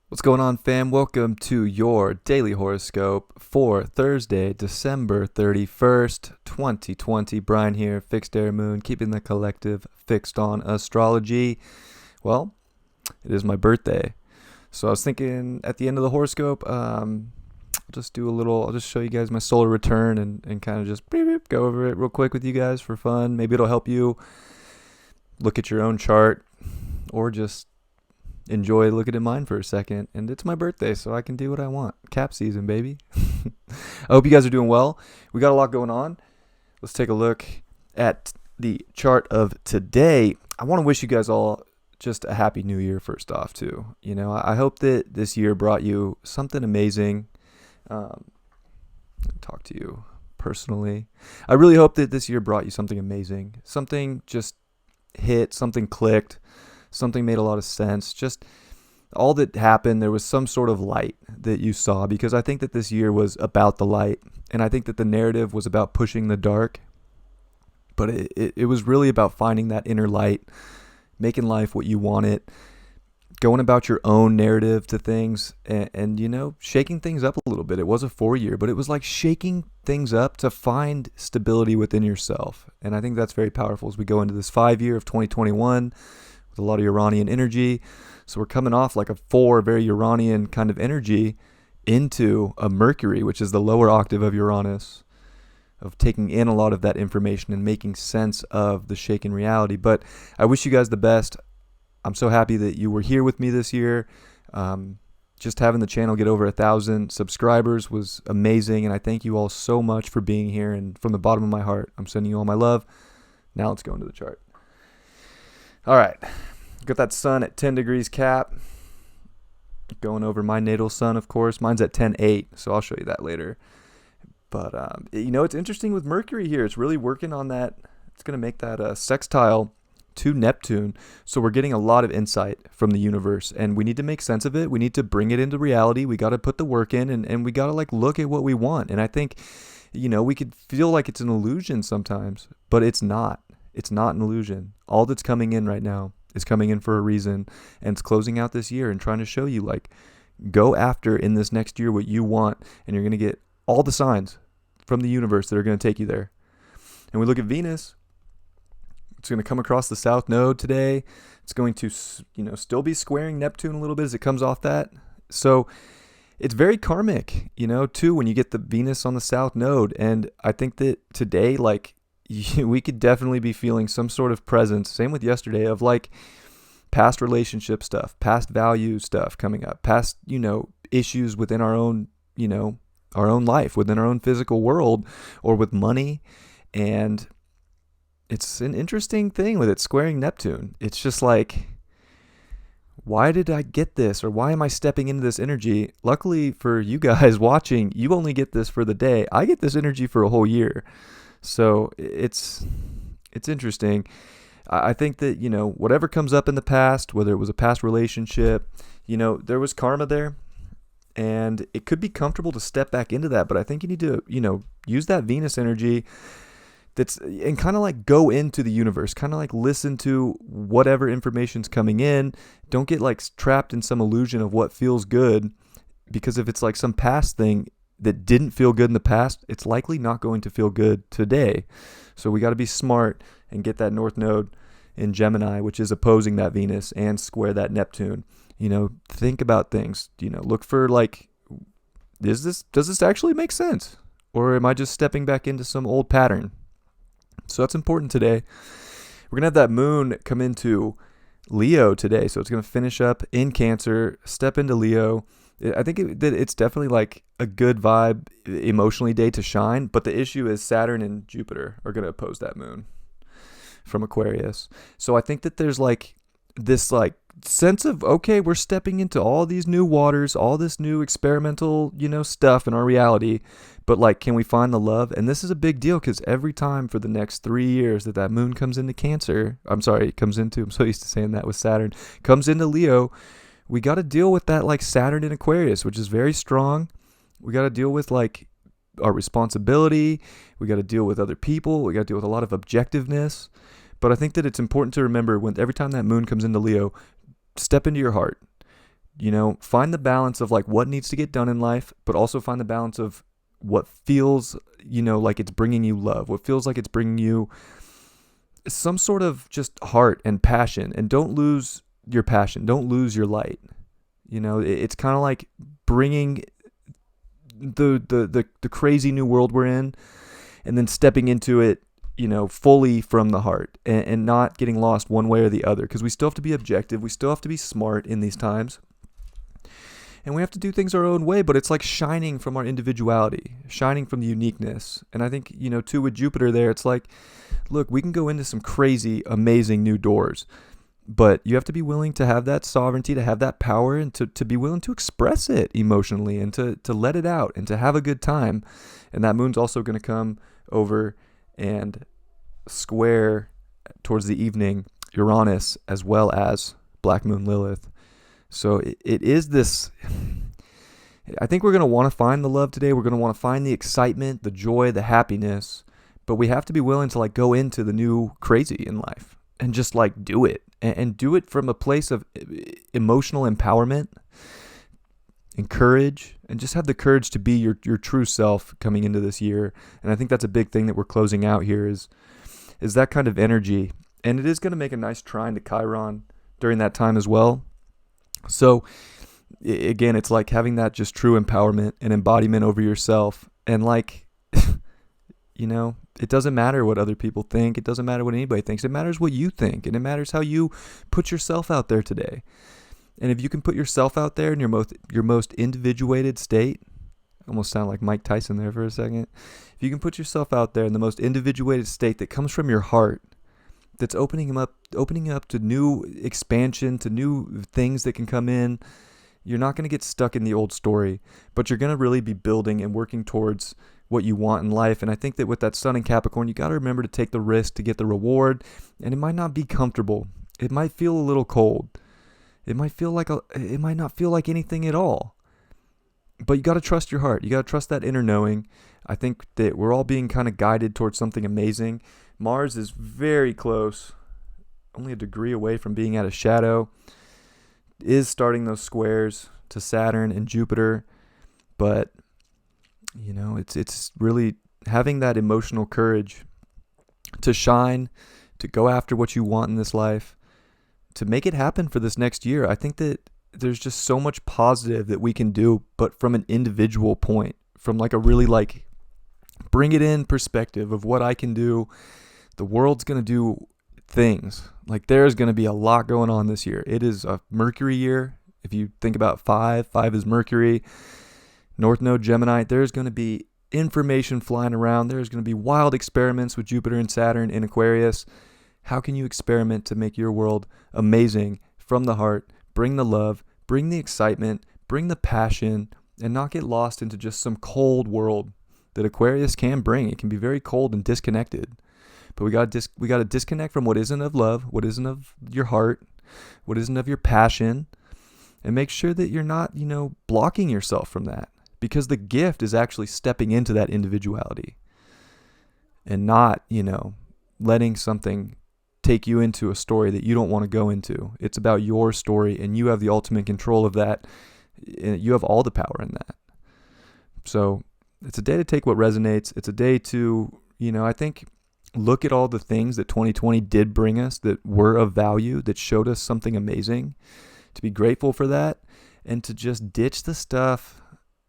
What's going on, fam? Welcome to your daily horoscope for Thursday, December 31st, 2020. Brian here, Fixed Air Moon, keeping the collective fixed on astrology. Well, it is my birthday. So I was thinking at the end of the horoscope, I'll just show you guys my solar return and kind of just go over it real quick with you guys for fun. Maybe it'll help you look at your own chart or just enjoy looking at mine for a second. And it's my birthday, so I can do what I want. Cap season, baby. I hope you guys are doing well. We got a lot going on. Let's take a look at the chart of today. I want to wish you guys all just a happy new year first off too. You know, I hope that this year brought you something amazing. Talk to you personally. I really hope that this year brought you something amazing. Something just hit, something clicked. Something made a lot of sense. Just all that happened, there was some sort of light that you saw, because I think that this year was about the light, and I think that the narrative was about pushing the dark, but it was really about finding that inner light, making life what you want it, going about your own narrative to things, and you know, shaking things up a little bit. It was a 4-year, but it was like shaking things up to find stability within yourself, and I think that's very powerful as we go into this 5-year of 2021. A lot of Uranian energy. So we're coming off like a 4 very Uranian kind of energy into a Mercury, which is the lower octave of Uranus, of taking in a lot of that information and making sense of the shaken reality. But I wish you guys the best. I'm so happy that you were here with me this year. Just having the channel get over 1,000 subscribers was amazing, and I thank you all so much for being here, and from the bottom of my heart, I'm sending you all my love. Now let's go into the chart. All right, got that sun at 10 degrees Cap, going over my natal sun, of course. Mine's at 10.8, so I'll show you that later. But, you know, it's interesting with Mercury here. It's really working on that. It's going to make that sextile to Neptune. So we're getting a lot of insight from the universe, and we need to make sense of it. We need to bring it into reality. We got to put the work in, and we got to, like, look at what we want. And I think, you know, we could feel like it's an illusion sometimes, but it's not. It's not an illusion. All that's coming in right now is coming in for a reason, and it's closing out this year and trying to show you, like, go after in this next year what you want, and you're going to get all the signs from the universe that are going to take you there. And we look at Venus. It's going to come across the south node today. It's going to, you know, still be squaring Neptune a little bit as it comes off that. So it's very karmic, you know, too, when you get the Venus on the south node. And I think that today, like, we could definitely be feeling some sort of presence, same with yesterday, of like past relationship stuff, past value stuff coming up, past, you know, issues within our own, you know, our own life, within our own physical world, or with money. And it's an interesting thing with it squaring Neptune. It's just like, why did I get this? Or why am I stepping into this energy? Luckily for you guys watching, you only get this for the day. I get this energy for a whole year. So it's interesting. I think that, you know, whatever comes up in the past, whether it was a past relationship, you know, there was karma there, and it could be comfortable to step back into that. But I think you need to, you know, use that Venus energy and kind of like go into the universe, kind of like listen to whatever information's coming in. Don't get like trapped in some illusion of what feels good, because if it's like some past thing that didn't feel good in the past, it's likely not going to feel good today. So we got to be smart and get that north node in Gemini, which is opposing that Venus, and square that Neptune. You know, think about things, you know, look for like, does this actually make sense? Or am I just stepping back into some old pattern? So that's important today. We're going to have that moon come into Leo today. So it's going to finish up in Cancer, step into Leo. I think it's definitely like a good vibe emotionally day to shine, but the issue is Saturn and Jupiter are going to oppose that moon from Aquarius. So I think that there's like this like sense of, okay, we're stepping into all these new waters, all this new experimental, you know, stuff in our reality, but like, can we find the love? And this is a big deal, because every time for the next 3 years that moon comes into Cancer, I'm so used to saying that with Saturn, comes into Leo, we got to deal with that like Saturn in Aquarius, which is very strong. We got to deal with like our responsibility. We got to deal with other people. We got to deal with a lot of objectiveness. But I think that it's important to remember when every time that moon comes into Leo, step into your heart. Find the balance of like what needs to get done in life, but also find the balance of what feels, like it's bringing you love, what feels like it's bringing you some sort of just heart and passion. And don't lose your passion. Don't lose your light. It's kind of like bringing the crazy new world we're in and then stepping into it, fully from the heart and not getting lost one way or the other, because we still have to be objective. We still have to be smart in these times. And we have to do things our own way, but it's like shining from our individuality, shining from the uniqueness. And I think, too, with Jupiter there, it's like, look, we can go into some crazy, amazing new doors, but you have to be willing to have that sovereignty, to have that power, and to be willing to express it emotionally and to let it out and to have a good time. And that moon's also going to come over and square towards the evening Uranus as well as Black Moon Lilith. So it is this, I think we're going to want to find the love today. We're going to want to find the excitement, the joy, the happiness, but we have to be willing to like go into the new crazy in life and just like do it and do it from a place of emotional empowerment and courage, and just have the courage to be your true self coming into this year. And I think that's a big thing that we're closing out here is that kind of energy. And it is going to make a nice trine to Chiron during that time as well. So again, it's like having that just true empowerment and embodiment over yourself. And like, it doesn't matter what other people think. It doesn't matter what anybody thinks. It matters what you think. And it matters how you put yourself out there today. And if you can put yourself out there in your most individuated state, I almost sound like Mike Tyson there for a second. If you can put yourself out there in the most individuated state that comes from your heart, that's opening up to new expansion, to new things that can come in. You're not going to get stuck in the old story, but you're going to really be building and working towards what you want in life. And I think that with that Sun in Capricorn, you got to remember to take the risk to get the reward. And it might not be comfortable. It might feel a little cold. It might not feel like anything at all. But you got to trust your heart. You got to trust that inner knowing. I think that we're all being kind of guided towards something amazing. Mars is very close, only a degree away from being out of shadow, is starting those squares to Saturn and Jupiter. But, it's really having that emotional courage to shine, to go after what you want in this life, to make it happen for this next year. I think that there's just so much positive that we can do, but from an individual point, from like a really like bring it in perspective of what I can do. The world's going to do things. Like there's going to be a lot going on this year. It is a Mercury year. If you think about 5 is Mercury, North Node Gemini, there's going to be information flying around. There's going to be wild experiments with Jupiter and Saturn in Aquarius. How can you experiment to make your world amazing from the heart? Bring the love, bring the excitement, bring the passion, and not get lost into just some cold world that Aquarius can bring. It can be very cold and disconnected. But we got to disconnect from what isn't of love, what isn't of your heart, what isn't of your passion, and make sure that you're not, blocking yourself from that. Because the gift is actually stepping into that individuality and not, letting something take you into a story that you don't want to go into. It's about your story, and you have the ultimate control of that. You have all the power in that. So it's a day to take what resonates. It's a day to, I think, look at all the things that 2020 did bring us that were of value, that showed us something amazing, to be grateful for that, and to just ditch the stuff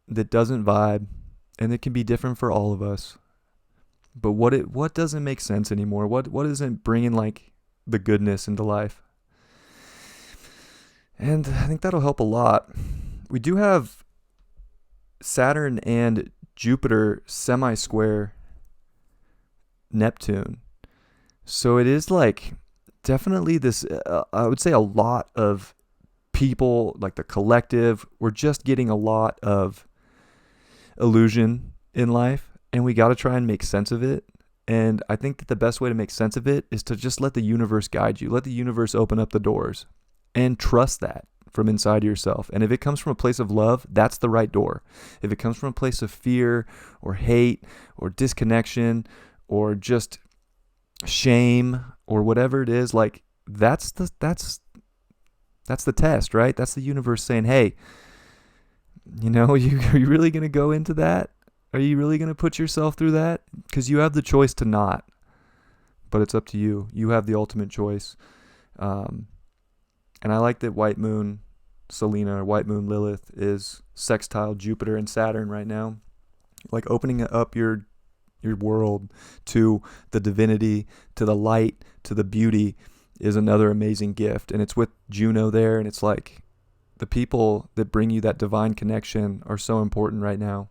that doesn't vibe and that can be different for all of us. But what doesn't make sense anymore? What isn't bringing like the goodness into life? And I think that'll help a lot. We do have Saturn and Jupiter semi-square Neptune. So it is like definitely this, I would say a lot of people, like the collective, we're just getting a lot of illusion in life, and we got to try and make sense of it. And I think that the best way to make sense of it is to just let the universe guide you. Let the universe open up the doors and trust that. from inside yourself. And if it comes from a place of love, that's the right door. If it comes from a place of fear or hate or disconnection or just shame or whatever it is, like that's the test, right? That's the universe saying, hey, are you really going to go into that? Are you really going to put yourself through that? Because you have the choice to not, but it's up to you. You have the ultimate choice. And I like that White Moon Selena or White Moon Lilith is sextile Jupiter and Saturn right now. Like opening up your world to the divinity, to the light, to the beauty is another amazing gift. And it's with Juno there, and it's like the people that bring you that divine connection are so important right now.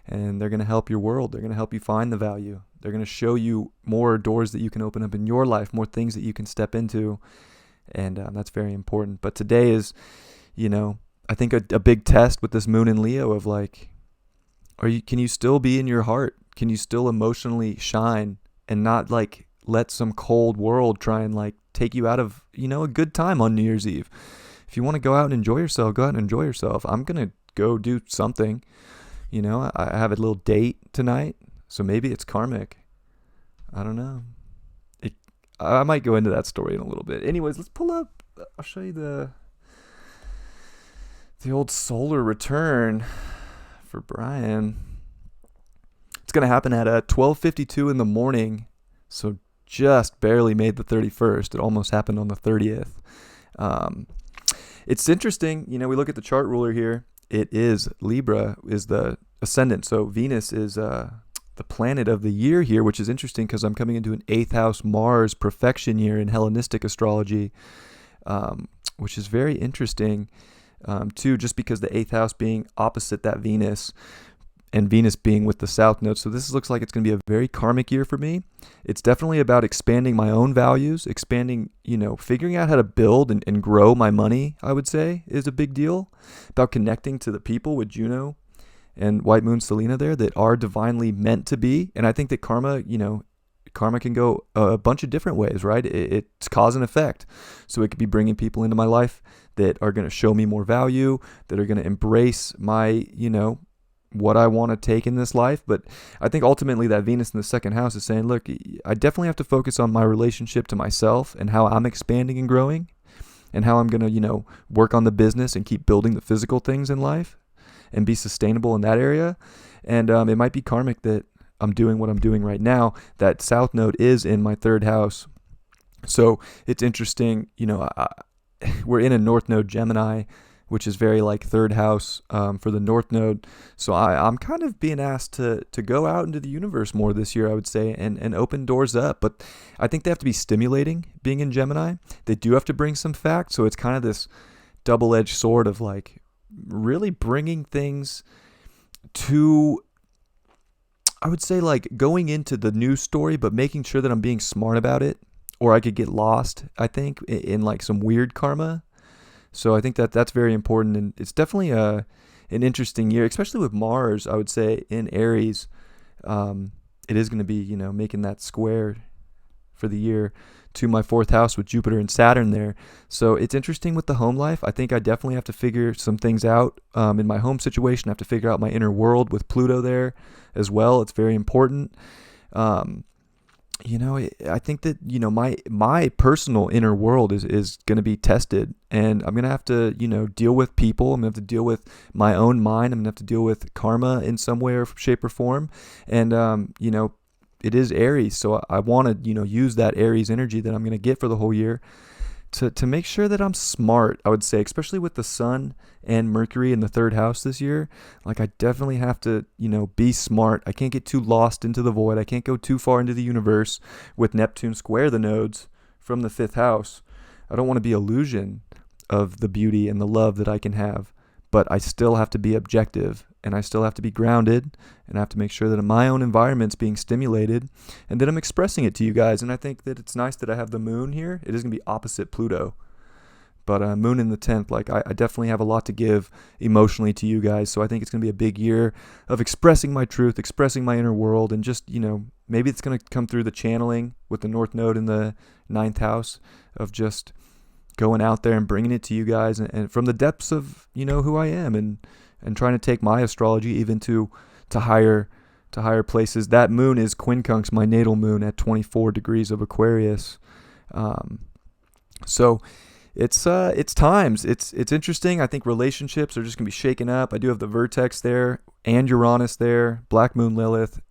And they're going to help your world. They're going to help you find the value. They're going to show you more doors that you can open up in your life, more things that you can step into. And that's very important. But today is, I think a big test with this moon in Leo of like, can you still be in your heart? Can you still emotionally shine and not like let some cold world try and like take you out of, a good time on New Year's Eve? If you want to go out and enjoy yourself, go out and enjoy yourself. I'm going to go do something. I have a little date tonight, so maybe it's karmic. I don't know. I might go into that story in a little bit. Anyways, let's pull up. I'll show you the old solar return for Brian. It's going to happen at 12:52 in the morning, so just barely made the 31st. It almost happened on the 30th. It's interesting. We look at the chart ruler here. It is Libra is the ascendant. So Venus is the planet of the year here, which is interesting because I'm coming into an 8th house Mars perfection year in Hellenistic astrology, which is very interesting too, just because the 8th house being opposite that Venus and Venus being with the south node. So this looks like it's going to be a very karmic year for me. It's definitely about expanding my own values, expanding, figuring out how to build and grow my money, I would say, is a big deal. About connecting to the people with Juno and White Moon Selena there that are divinely meant to be. And I think that karma can go a bunch of different ways, right? It's cause and effect. So it could be bringing people into my life that are going to show me more value, that are going to embrace my, what I want to take in this life. But I think ultimately that Venus in the second house is saying, look, I definitely have to focus on my relationship to myself and how I'm expanding and growing and how I'm going to, work on the business and keep building the physical things in life and be sustainable in that area. And it might be karmic that I'm doing what I'm doing right now. That south node is in my 3rd house. So it's interesting, we're in a north node Gemini, which is very like 3rd house for the north node. So I'm kind of being asked to go out into the universe more this year, I would say, and open doors up. But I think they have to be stimulating being in Gemini. They do have to bring some facts. So it's kind of this double-edged sword of like really bringing things to, I would say, like going into the news story, but making sure that I'm being smart about it, or I could get lost, I think, in like some weird karma. So I think that's very important, and it's definitely an interesting year, especially with Mars, I would say, in Aries. It is going to be, making that square for the year to my 4th house with Jupiter and Saturn there. So it's interesting with the home life. I think I definitely have to figure some things out in my home situation. I have to figure out my inner world with Pluto there as well. It's very important. I think that, my personal inner world is going to be tested, and I'm going to have to, deal with people. I'm going to have to deal with my own mind. I'm going to have to deal with karma in some way or shape or form. And, it is Aries. So I want to, use that Aries energy that I'm going to get for the whole year to make sure that I'm smart, I would say, especially with the Sun and Mercury in the 3rd house this year. Like, I definitely have to, be smart. I can't get too lost into the void. I can't go too far into the universe with Neptune square the nodes from the 5th house. I don't want to be illusion of the beauty and the love that I can have, but I still have to be objective, and I still have to be grounded, and I have to make sure that my own environment's being stimulated and that I'm expressing it to you guys. And I think that it's nice that I have the moon here. It is going to be opposite Pluto, but moon in the 10th, like I definitely have a lot to give emotionally to you guys. So I think it's going to be a big year of expressing my truth, expressing my inner world, and just, maybe it's going to come through the channeling with the North Node in the 9th house of just going out there and bringing it to you guys, and from the depths of, who I am, and trying to take my astrology even to higher places. That moon is quincunx my natal moon at 24 degrees of Aquarius. So it's times. It's interesting. I think relationships are just gonna be shaken up. I do have the vertex there and Uranus there, Black Moon Lilith.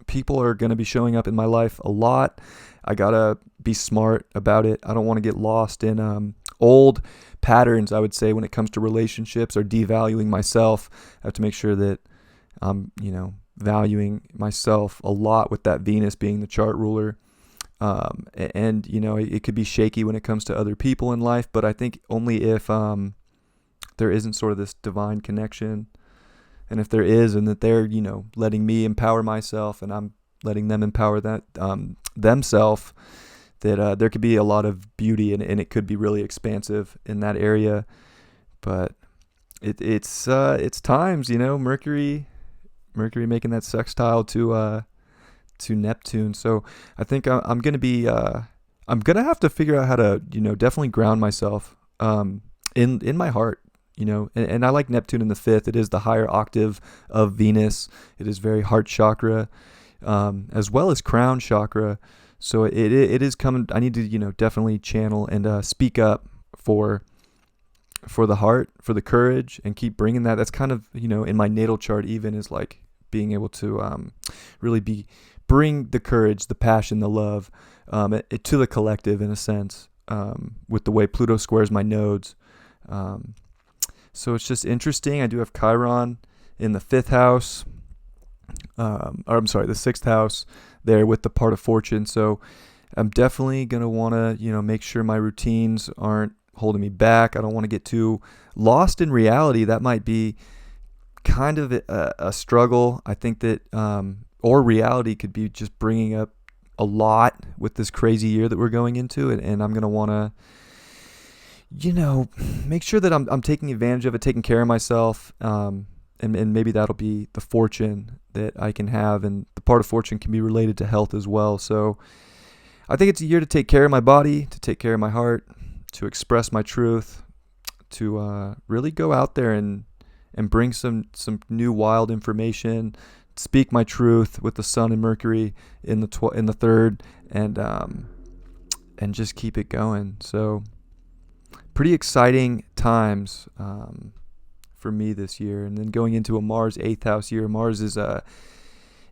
People are gonna be showing up in my life a lot. I gotta be smart about it. I don't want to get lost in old patterns, I would say, when it comes to relationships, or devaluing myself. I have to make sure that I'm, valuing myself a lot, with that Venus being the chart ruler. And it could be shaky when it comes to other people in life, but I think only if there isn't sort of this divine connection, and if there is, and that they're letting me empower myself and I'm letting them empower that themselves, that there could be a lot of beauty, and it could be really expansive in that area. But it's times, Mercury making that sextile to Neptune. So I think I'm gonna be I'm gonna have to figure out how to definitely ground myself in my heart, and I like Neptune in the fifth. It is the higher octave of Venus. It is very heart chakra, as well as crown chakra. So it is coming. I need to definitely channel and speak up for the heart, for the courage, and keep bringing that. That's kind of in my natal chart, even, is like being able to really bring the courage, the passion, the love to the collective, in a sense, with the way Pluto squares my nodes. So it's just interesting. I do have Chiron in the fifth house, the sixth house there, with the part of fortune. So I'm definitely going to want to, make sure my routines aren't holding me back. I don't want to get too lost in reality. That might be kind of a struggle. I think that, or reality could be just bringing up a lot with this crazy year that we're going into, and I'm going to want to, make sure that I'm taking advantage of it, taking care of myself, and maybe that'll be the fortune that I can have, and the part of fortune can be related to health as well. So I think it's a year to take care of my body, to take care of my heart, to express my truth, to really go out there and bring some new wild information, speak my truth with the Sun and Mercury in the third, and just keep it going. So pretty exciting times for me this year. And then going into a Mars 8th house year. Mars is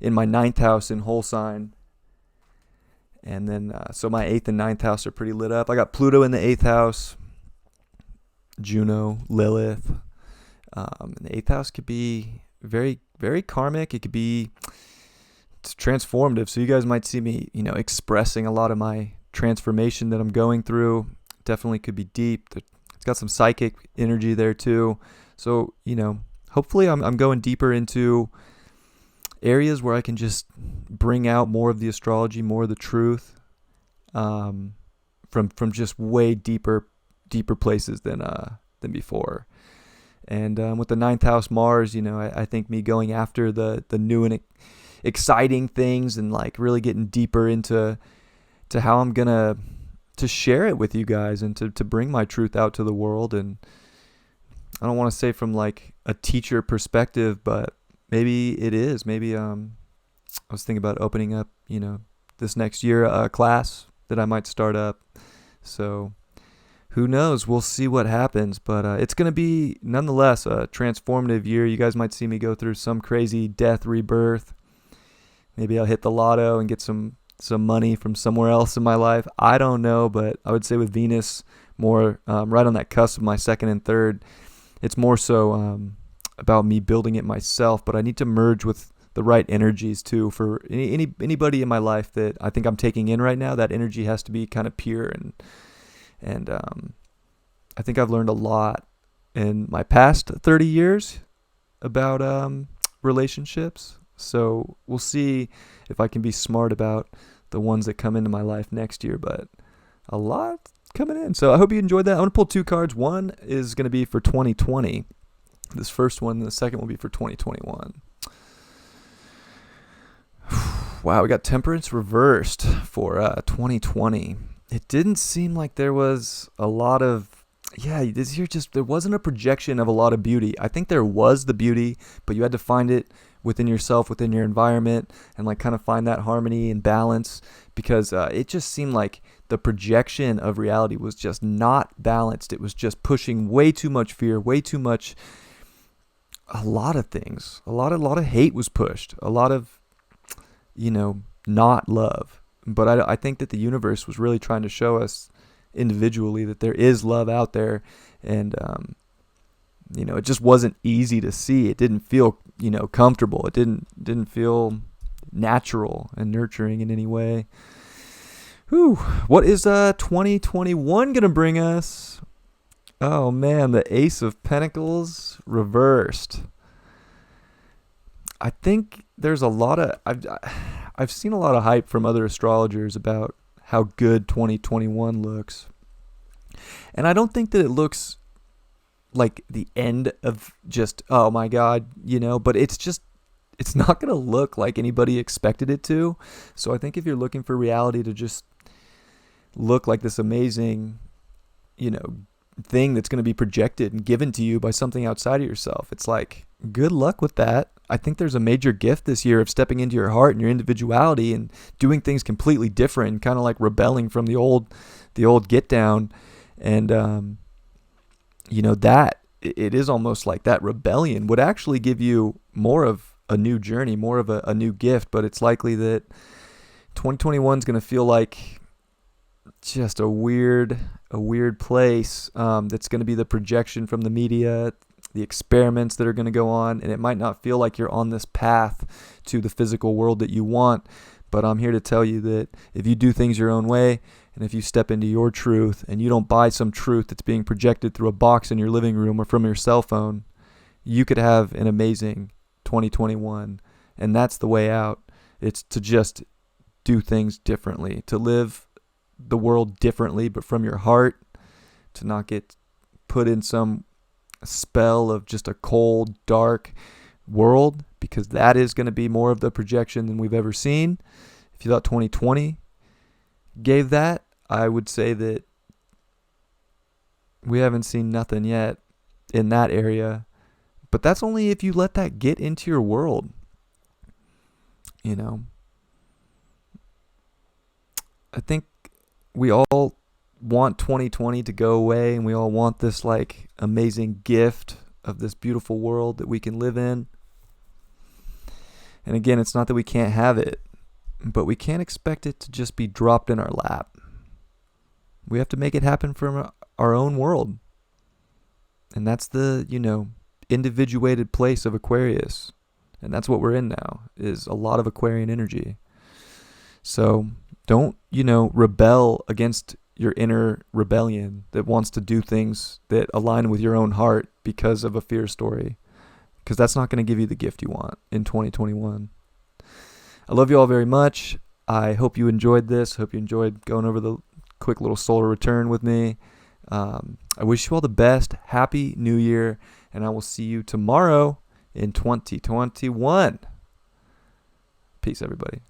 in my 9th house in whole sign. And then so my 8th and 9th house are pretty lit up. I got Pluto in the 8th house, Juno, Lilith. And the 8th house could be very, very karmic. It could be transformative. So you guys might see me, expressing a lot of my transformation that I'm going through. Definitely could be deep. It's got some psychic energy there too. So, hopefully I'm going deeper into areas where I can just bring out more of the astrology, more of the truth, from just way deeper places than before. And with the 9th house Mars, I think me going after the new and exciting things, and like really getting deeper into how I'm gonna to share it with you guys, and to bring my truth out to the world. And I don't want to say from like a teacher perspective, but maybe it is. Maybe I was thinking about opening up, this next year a class that I might start up. So who knows? We'll see what happens. But it's going to be, nonetheless, a transformative year. You guys might see me go through some crazy death, rebirth. Maybe I'll hit the lotto and get some money from somewhere else in my life. I don't know, but I would say with Venus more right on that cusp of my second and third, it's more so about me building it myself. But I need to merge with the right energies too. For anybody in my life that I think I'm taking in right now, that energy has to be kind of pure. And I think I've learned a lot in my past 30 years about relationships. So we'll see if I can be smart about the ones that come into my life next year, but a lot coming in. So I hope you enjoyed that. I'm going to pull two cards. One is going to be for 2020. This first one, the second will be for 2021. Wow, we got Temperance reversed for 2020. It didn't seem like there was a lot of yeah, this year just, there wasn't a projection of a lot of beauty. I think there was the beauty, but you had to find it within yourself, within your environment, and like kind of find that harmony and balance, because it just seemed like the projection of reality was just not balanced. It was just pushing way too much fear, way too much, a lot of things. A lot of hate was pushed. A lot of, not love. But I think that the universe was really trying to show us individually that there is love out there, and it just wasn't easy to see. It didn't feel comfortable. It didn't feel natural and nurturing in any way. Whew. What is 2021 gonna bring us? Oh man, the Ace of Pentacles reversed. I think there's a lot of I've seen a lot of hype from other astrologers about how good 2021 looks. And I don't think that it looks like the end of just, oh my God, but it's not going to look like anybody expected it to. So I think if you're looking for reality to just look like this amazing, thing that's going to be projected and given to you by something outside of yourself, it's like, good luck with that. I think there's a major gift this year of stepping into your heart and your individuality and doing things completely different, kind of like rebelling from the old get down. And, that it is almost like that rebellion would actually give you more of a new journey, more of a new gift. But it's likely that 2021 is going to feel like just a weird place. That's going to be the projection from the media, the experiments that are going to go on, and it might not feel like you're on this path to the physical world that you want, but I'm here to tell you that if you do things your own way, and if you step into your truth, and you don't buy some truth that's being projected through a box in your living room or from your cell phone, you could have an amazing 2021, and that's the way out. It's to just do things differently, to live the world differently, but from your heart, to not get put in some spell of just a cold, dark world, because that is going to be more of the projection than we've ever seen. If you thought 2020 gave that, I would say that we haven't seen nothing yet in that area. But that's only if you let that get into your world. I think we all want 2020 to go away, and we all want this like amazing gift of this beautiful world that we can live in. And again, it's not that we can't have it, but we can't expect it to just be dropped in our lap. We have to make it happen from our own world. And that's the, individuated place of Aquarius. And that's what we're in now, is a lot of Aquarian energy. So don't, rebel against your inner rebellion that wants to do things that align with your own heart because of a fear story, because that's not going to give you the gift you want in 2021. I love you all very much. I hope you enjoyed this. Hope you enjoyed going over the quick little solar return with me. I wish you all the best. Happy New Year, and I will see you tomorrow in 2021. Peace, everybody.